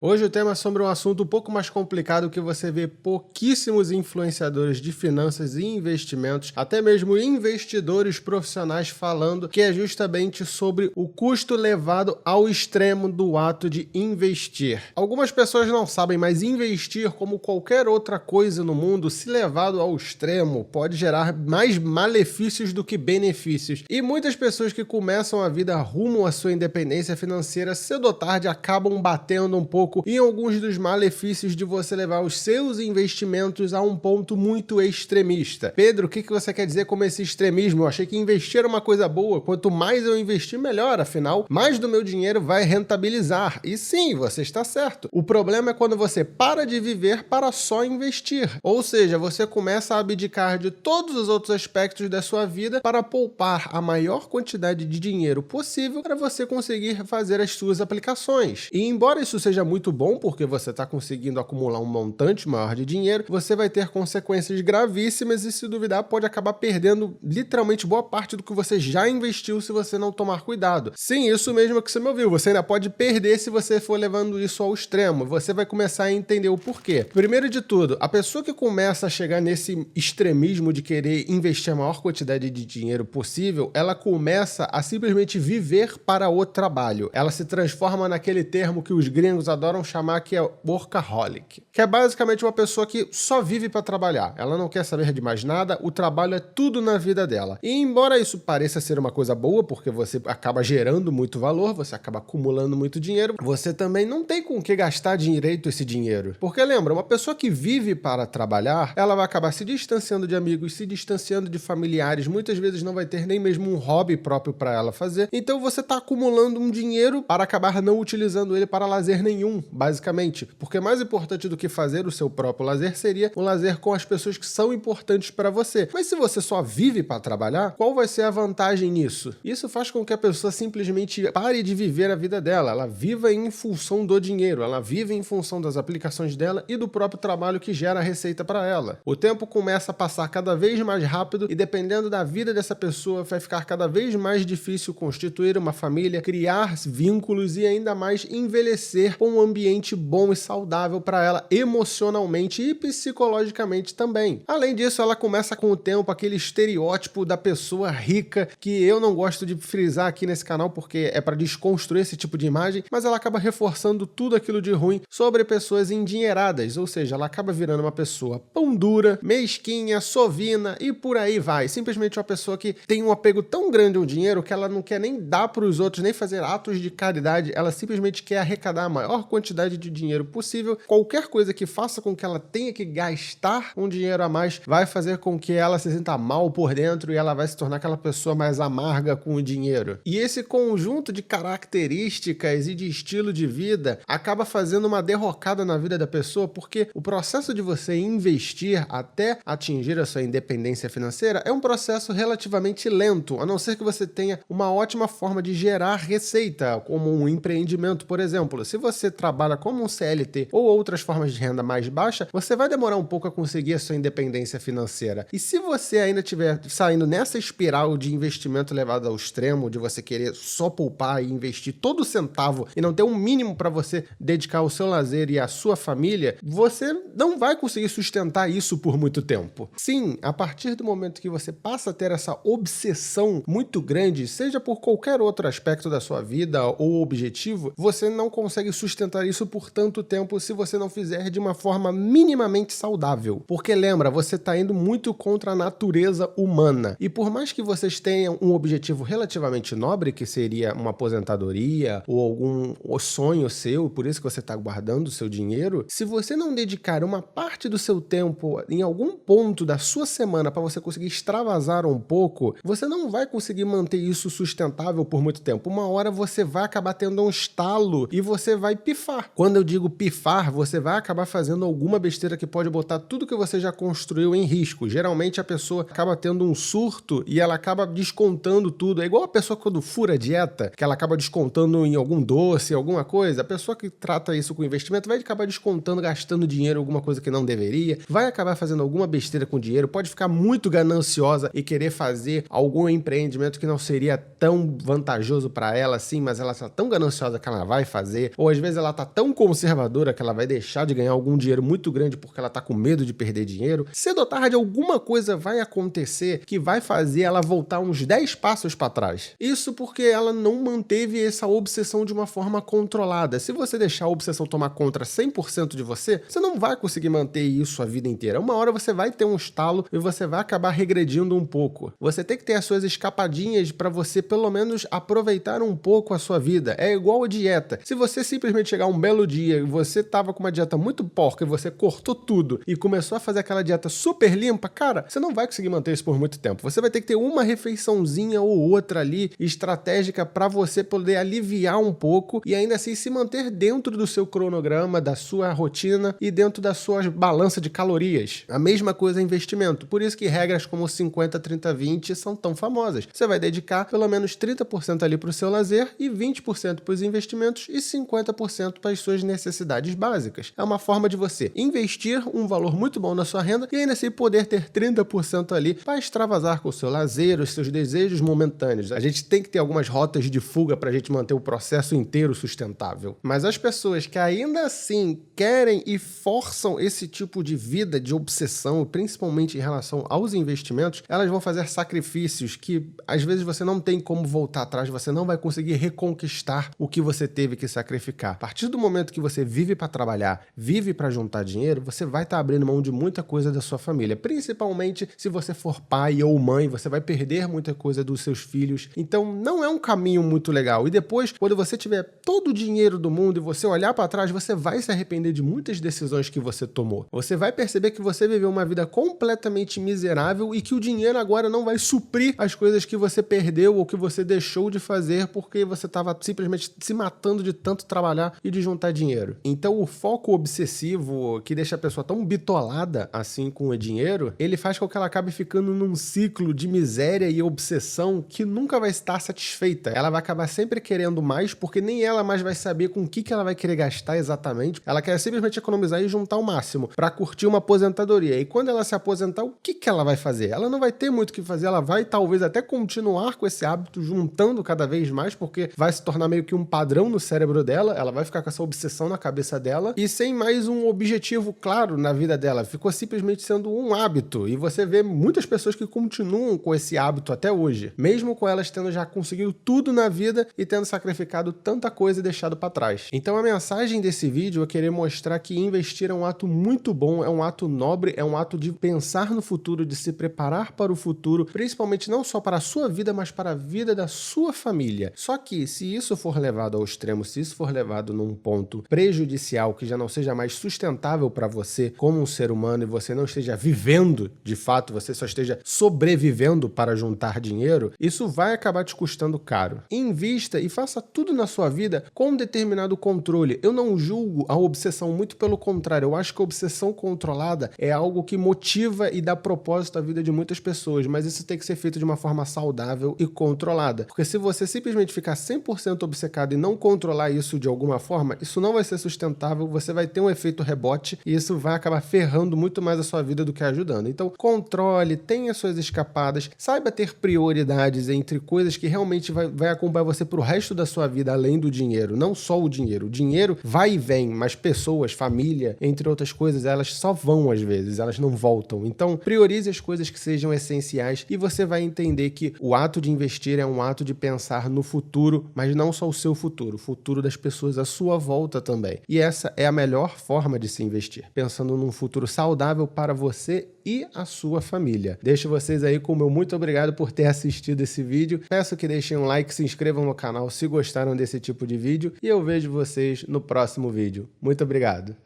Hoje o tema é sobre um assunto um pouco mais complicado que você vê pouquíssimos influenciadores de finanças e investimentos, até mesmo investidores profissionais falando, que é justamente sobre o custo levado ao extremo do ato de investir. Algumas pessoas não sabem, mas investir, como qualquer outra coisa no mundo, se levado ao extremo, pode gerar mais malefícios do que benefícios. E muitas pessoas que começam a vida rumo à sua independência financeira, cedo ou tarde acabam batendo um pouco em alguns dos malefícios de você levar os seus investimentos a um ponto muito extremista. Pedro, o que você quer dizer com esse extremismo? Eu achei que investir era uma coisa boa. Quanto mais eu investir, melhor. Afinal, mais do meu dinheiro vai rentabilizar. E sim, você está certo. O problema é quando você para de viver para só investir. Ou seja, você começa a abdicar de todos os outros aspectos da sua vida para poupar a maior quantidade de dinheiro possível para você conseguir fazer as suas aplicações. E embora isso seja muito bom, porque você está conseguindo acumular um montante maior de dinheiro, você vai ter consequências gravíssimas e, se duvidar, pode acabar perdendo literalmente boa parte do que você já investiu se você não tomar cuidado. Sim, isso mesmo que você me ouviu, você ainda pode perder se você for levando isso ao extremo. Você vai começar a entender o porquê. Primeiro de tudo, a pessoa que começa a chegar nesse extremismo de querer investir a maior quantidade de dinheiro possível, ela começa a simplesmente viver para o trabalho. Ela se transforma naquele termo que os gringos adoram chamar, que é workaholic, que é basicamente uma pessoa que só vive para trabalhar. Ela não quer saber de mais nada, o trabalho é tudo na vida dela. E embora isso pareça ser uma coisa boa, porque você acaba gerando muito valor, você acaba acumulando muito dinheiro, você também não tem com que gastar direito esse dinheiro. Porque lembra, uma pessoa que vive para trabalhar, ela vai acabar se distanciando de amigos, se distanciando de familiares, muitas vezes não vai ter nem mesmo um hobby próprio para ela fazer. Então você está acumulando um dinheiro para acabar não utilizando ele para lazer nenhum, basicamente, porque mais importante do que fazer o seu próprio lazer seria o lazer com as pessoas que são importantes para você. Mas se você só vive para trabalhar, qual vai ser a vantagem nisso? Isso faz com que a pessoa simplesmente pare de viver a vida dela, ela viva em função do dinheiro, ela vive em função das aplicações dela e do próprio trabalho que gera a receita para ela. O tempo começa a passar cada vez mais rápido e, dependendo da vida dessa pessoa, vai ficar cada vez mais difícil constituir uma família, criar vínculos e ainda mais envelhecer com um ambiente bom e saudável para ela emocionalmente e psicologicamente também. Além disso, ela começa com o tempo aquele estereótipo da pessoa rica, que eu não gosto de frisar aqui nesse canal porque é para desconstruir esse tipo de imagem, mas ela acaba reforçando tudo aquilo de ruim sobre pessoas endinheiradas, ou seja, ela acaba virando uma pessoa pão dura, mesquinha, sovina e por aí vai. Simplesmente uma pessoa que tem um apego tão grande ao dinheiro que ela não quer nem dar para os outros, nem fazer atos de caridade, ela simplesmente quer arrecadar a maior quantidade de dinheiro possível. Qualquer coisa que faça com que ela tenha que gastar um dinheiro a mais vai fazer com que ela se sinta mal por dentro e ela vai se tornar aquela pessoa mais amarga com o dinheiro. E esse conjunto de características e de estilo de vida acaba fazendo uma derrocada na vida da pessoa, porque o processo de você investir até atingir a sua independência financeira é um processo relativamente lento, a não ser que você tenha uma ótima forma de gerar receita, como um empreendimento, por exemplo. Se você trabalha como um CLT ou outras formas de renda mais baixa, você vai demorar um pouco a conseguir a sua independência financeira. E se você ainda estiver saindo nessa espiral de investimento levado ao extremo, de você querer só poupar e investir todo centavo e não ter um mínimo para você dedicar ao seu lazer e à sua família, você não vai conseguir sustentar isso por muito tempo. Sim, a partir do momento que você passa a ter essa obsessão muito grande, seja por qualquer outro aspecto da sua vida ou objetivo, você não consegue sustentar isso por tanto tempo se você não fizer de uma forma minimamente saudável. Porque lembra, você está indo muito contra a natureza humana. E por mais que vocês tenham um objetivo relativamente nobre, que seria uma aposentadoria ou algum sonho seu, por isso que você está guardando o seu dinheiro, se você não dedicar uma parte do seu tempo em algum ponto da sua semana para você conseguir extravasar um pouco, você não vai conseguir manter isso sustentável por muito tempo. Uma hora você vai acabar tendo um estalo e você vai pifar. Quando eu digo pifar, você vai acabar fazendo alguma besteira que pode botar tudo que você já construiu em risco. Geralmente a pessoa acaba tendo um surto e ela acaba descontando tudo. É igual a pessoa quando fura a dieta, que ela acaba descontando em algum doce, alguma coisa. A pessoa que trata isso com investimento vai acabar descontando, gastando dinheiro em alguma coisa que não deveria, vai acabar fazendo alguma besteira com dinheiro, pode ficar muito gananciosa e querer fazer algum empreendimento que não seria tão vantajoso para ela assim, mas ela está tão gananciosa que ela vai fazer, ou às vezes ela ela tá tão conservadora que ela vai deixar de ganhar algum dinheiro muito grande porque ela tá com medo de perder dinheiro, cedo ou tarde alguma coisa vai acontecer que vai fazer ela voltar uns 10 passos para trás. Isso porque ela não manteve essa obsessão de uma forma controlada. Se você deixar a obsessão tomar conta 100% de você, você não vai conseguir manter isso a vida inteira. Uma hora você vai ter um estalo e você vai acabar regredindo um pouco. Você tem que ter as suas escapadinhas para você pelo menos aproveitar um pouco a sua vida. É igual a dieta. Se você simplesmente chegar um belo dia e você tava com uma dieta muito porca e você cortou tudo e começou a fazer aquela dieta super limpa, cara, você não vai conseguir manter isso por muito tempo. Você vai ter que ter uma refeiçãozinha ou outra ali estratégica para você poder aliviar um pouco e ainda assim se manter dentro do seu cronograma, da sua rotina e dentro da sua balança de calorias. A mesma coisa é investimento. Por isso que regras como 50, 30, 20 são tão famosas. Você vai dedicar pelo menos 30% ali para o seu lazer e 20% para os investimentos e 50% para as suas necessidades básicas. É uma forma de você investir um valor muito bom na sua renda e ainda assim poder ter 30% ali para extravasar com o seu lazer, os seus desejos momentâneos. A gente tem que ter algumas rotas de fuga para a gente manter o processo inteiro sustentável. Mas as pessoas que ainda assim querem e forçam esse tipo de vida, de obsessão, principalmente em relação aos investimentos, elas vão fazer sacrifícios que às vezes você não tem como voltar atrás, você não vai conseguir reconquistar o que você teve que sacrificar. A partir do momento que você vive para trabalhar, vive para juntar dinheiro, você vai estar abrindo mão de muita coisa da sua família, principalmente se você for pai ou mãe, você vai perder muita coisa dos seus filhos. Então não é um caminho muito legal. E depois, quando você tiver todo o dinheiro do mundo e você olhar para trás, você vai se arrepender de muitas decisões que você tomou. Você vai perceber que você viveu uma vida completamente miserável e que o dinheiro agora não vai suprir as coisas que você perdeu ou que você deixou de fazer porque você estava simplesmente se matando de tanto trabalhar e de juntar dinheiro. Então o foco obsessivo que deixa a pessoa tão bitolada assim com o dinheiro, ele faz com que ela acabe ficando num ciclo de miséria e obsessão que nunca vai estar satisfeita. Ela vai acabar sempre querendo mais porque nem ela mais vai saber com o que ela vai querer gastar exatamente. Ela quer simplesmente economizar e juntar o máximo para curtir uma aposentadoria. E quando ela se aposentar, o que ela vai fazer? Ela não vai ter muito o que fazer, ela vai talvez até continuar com esse hábito, juntando cada vez mais, porque vai se tornar meio que um padrão no cérebro dela, ela vai ficar com essa obsessão na cabeça dela e sem mais um objetivo claro na vida dela. Ficou simplesmente sendo um hábito. E você vê muitas pessoas que continuam com esse hábito até hoje, mesmo com elas tendo já conseguido tudo na vida e tendo sacrificado tanta coisa e deixado para trás. Então a mensagem desse vídeo é querer mostrar que investir é um ato muito bom, é um ato nobre, é um ato de pensar no futuro, de se preparar para o futuro, principalmente não só para a sua vida, mas para a vida da sua família. Só que se isso for levado ao extremo, se isso for levado num ponto prejudicial, que já não seja mais sustentável para você como um ser humano e você não esteja vivendo de fato, você só esteja sobrevivendo para juntar dinheiro, isso vai acabar te custando caro. Invista e faça tudo na sua vida com um determinado controle. Eu não julgo a obsessão, muito pelo contrário, eu acho que a obsessão controlada é algo que motiva e dá propósito à vida de muitas pessoas, mas isso tem que ser feito de uma forma saudável e controlada, porque se você simplesmente ficar 100% obcecado e não controlar isso de alguma forma, isso não vai ser sustentável, você vai ter um efeito rebote e isso vai acabar ferrando muito mais a sua vida do que ajudando. Então, controle, tenha suas escapadas, saiba ter prioridades entre coisas que realmente vai acompanhar você pro resto da sua vida, além do dinheiro, não só o dinheiro. O dinheiro vai e vem, mas pessoas, família, entre outras coisas, elas só vão às vezes, elas não voltam. Então, priorize as coisas que sejam essenciais e você vai entender que o ato de investir é um ato de pensar no futuro, mas não só o seu futuro, o futuro das pessoas à sua volta também. E essa é a melhor forma de se investir, pensando num futuro saudável para você e a sua família. Deixo vocês aí com o meu muito obrigado por ter assistido esse vídeo. Peço que deixem um like, se inscrevam no canal se gostaram desse tipo de vídeo e eu vejo vocês no próximo vídeo. Muito obrigado.